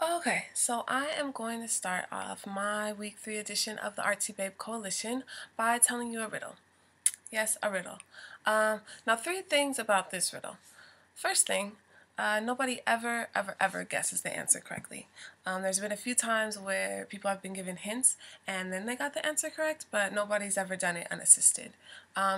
Okay, so I am going to start off my week 3 edition of the Artsy Babe Coalition by telling you a riddle. Yes, a riddle. Now, three things about this riddle. First thing, nobody ever guesses the answer correctly. There's been a few times where people have been given hints and then they got the answer correct, but nobody's ever done it unassisted.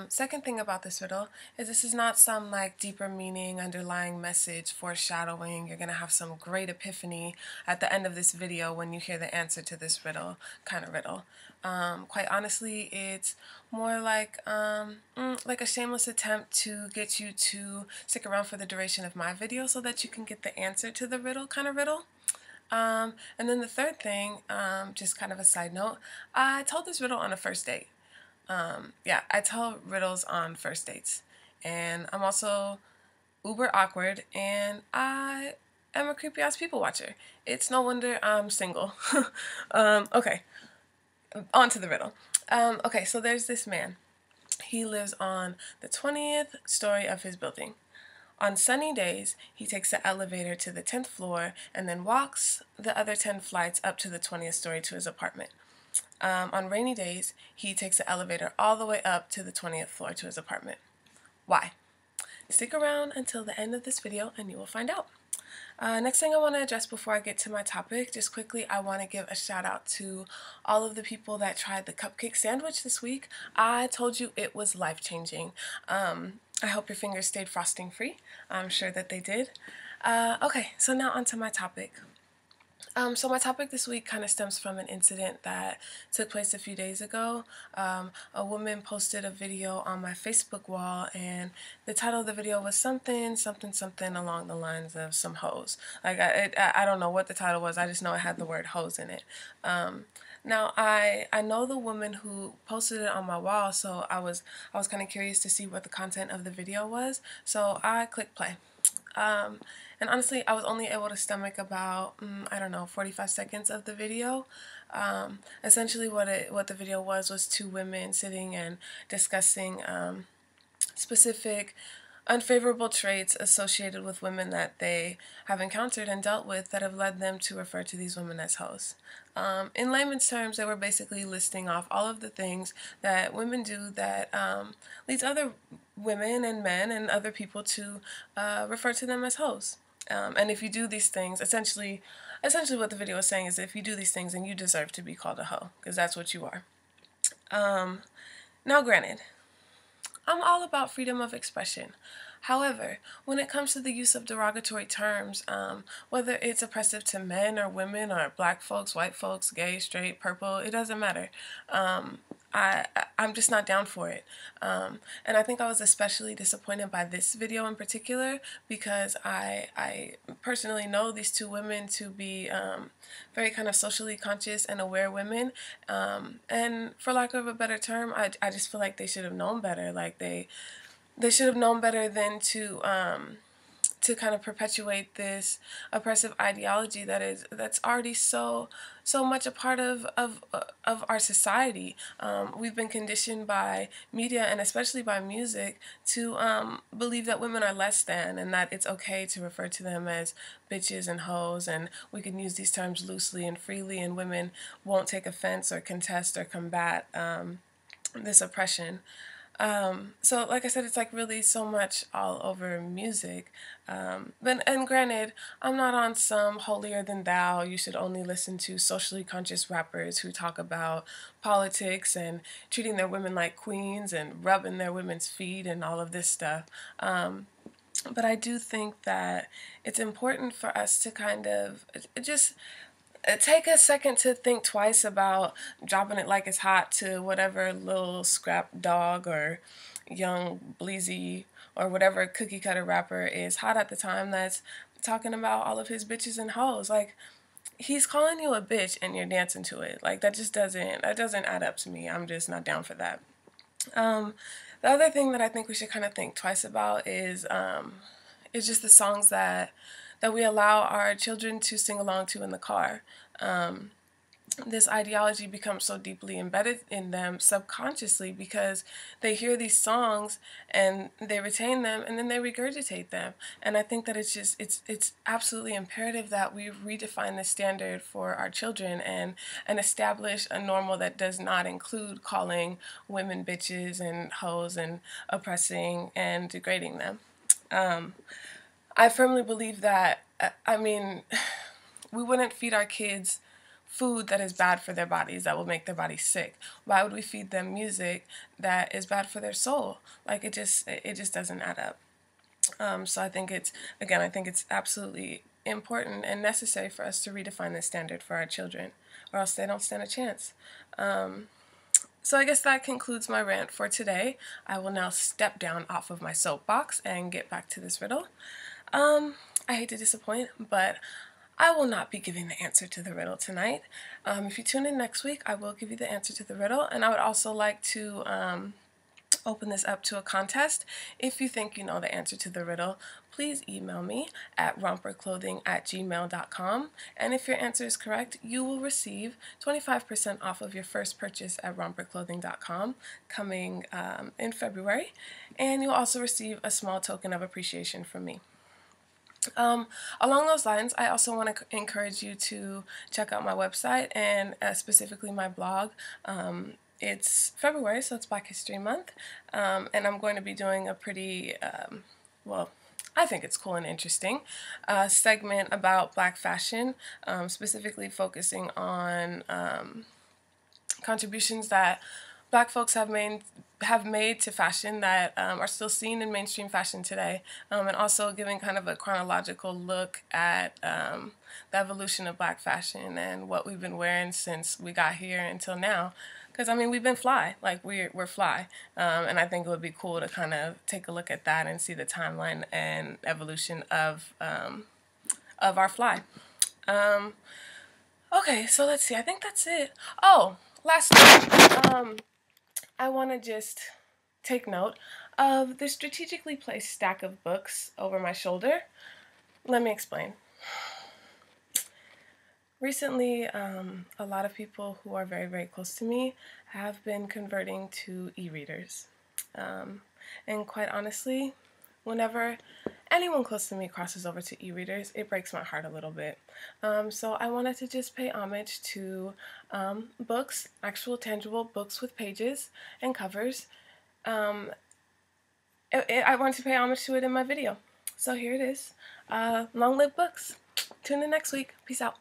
Second thing about this riddle is this is not some like deeper meaning, underlying message, foreshadowing. You're gonna have some great epiphany at the end of this video when you hear the answer to this riddle, kind of riddle. Quite honestly, it's more like a shameless attempt to get you to stick around for the duration of my video so that you can get the answer to the riddle, kind of riddle. And then the third thing, just kind of a side note, I told this riddle on a first date. Yeah, I tell riddles on first dates. And I'm also uber awkward and I am a creepy ass people watcher. It's no wonder I'm single. Okay, on to the riddle. Okay, so there's this man. He lives on the 20th story of his building. On sunny days, he takes the elevator to the 10th floor and then walks the other 10 flights up to the 20th story to his apartment. On rainy days, he takes the elevator all the way up to the 20th floor to his apartment. Why? Stick around until the end of this video and you will find out. Next thing I want to address before I get to my topic, just quickly, I want to give a shout out to all of the people that tried the cupcake sandwich this week. I told you it was life-changing. I hope your fingers stayed frosting free. I'm sure that they did. Okay, so now onto my topic. So my topic this week kind of stems from an incident that took place a few days ago. A woman posted a video on my Facebook wall, and the title of the video was something along the lines of some hoes. Like I don't know what the title was. I just know it had the word hoes in it. Now I know the woman who posted it on my wall, so I was kind of curious to see what the content of the video was. So I clicked play. And honestly, I was only able to stomach about, I don't know, 45 seconds of the video. Essentially what the video was two women sitting and discussing specific unfavorable traits associated with women that they have encountered and dealt with that have led them to refer to these women as hoes. In layman's terms, they were basically listing off all of the things that women do that leads other women and men and other people to refer to them as hoes. And if you do these things, essentially what the video is saying is if you do these things, then you deserve to be called a hoe, because that's what you are. Now granted, I'm all about freedom of expression. However, when it comes to the use of derogatory terms, whether it's oppressive to men or women or black folks, white folks, gay, straight, purple, it doesn't matter. I'm just not down for it. And I think I was especially disappointed by this video in particular because I personally know these two women to be very kind of socially conscious and aware women. And for lack of a better term, I just feel like they should have known better. Like they should have known better than to kind of perpetuate this oppressive ideology that's already so much a part of our society. We've been conditioned by media and especially by music to believe that women are less than and that it's okay to refer to them as bitches and hoes, and we can use these terms loosely and freely, and women won't take offense or contest or combat this oppression. So like I said, it's like really so much all over music. And granted, I'm not on some holier than thou, you should only listen to socially conscious rappers who talk about politics and treating their women like queens and rubbing their women's feet and all of this stuff. But I do think that it's important for us to kind of just take a second to think twice about dropping it like it's hot to whatever little scrap dog or young bleezy or whatever cookie cutter rapper is hot at the time that's talking about all of his bitches and hoes. Like, he's calling you a bitch and you're dancing to it. Like, that doesn't add up to me. I'm just not down for that. The other thing that I think we should kind of think twice about is just the songs that we allow our children to sing along to in the car. this ideology becomes so deeply embedded in them subconsciously because they hear these songs and they retain them and then they regurgitate them. And I think that it's absolutely imperative that we redefine the standard for our children and establish a normal that does not include calling women bitches and hoes and oppressing and degrading them. I firmly believe that, I mean, we wouldn't feed our kids food that is bad for their bodies, that will make their bodies sick. Why would we feed them music that is bad for their soul? Like it just doesn't add up. So I think I think it's absolutely important and necessary for us to redefine the standard for our children, or else they don't stand a chance. So I guess that concludes my rant for today. I will now step down off of my soapbox and get back to this riddle. I hate to disappoint, but I will not be giving the answer to the riddle tonight. If you tune in next week, I will give you the answer to the riddle, and I would also like to open this up to a contest. If you think you know the answer to the riddle, please email me at romperclothing@gmail.com, and if your answer is correct, you will receive 25% off of your first purchase at romperclothing.com coming in February, and you'll also receive a small token of appreciation from me. Along those lines, I also want to encourage you to check out my website and specifically my blog. It's February, so it's Black History Month, and I'm going to be doing a pretty, well, I think it's cool and interesting, segment about Black fashion, specifically focusing on contributions that Black folks have made to fashion that are still seen in mainstream fashion today, and also giving kind of a chronological look at the evolution of Black fashion and what we've been wearing since we got here until now. Because I mean, we've been fly, like we're fly, and I think it would be cool to kind of take a look at that and see the timeline and evolution of our fly. Okay, so let's see. I think that's it. Oh, lastly, I want to just take note of the strategically placed stack of books over my shoulder. Let me explain. Recently, a lot of people who are very, very close to me have been converting to e-readers. And quite honestly, whenever anyone close to me crosses over to e-readers, it breaks my heart a little bit. So I wanted to just pay homage to books, actual tangible books with pages and covers. I wanted to pay homage to it in my video. So here it is. Long live books. Tune in next week. Peace out.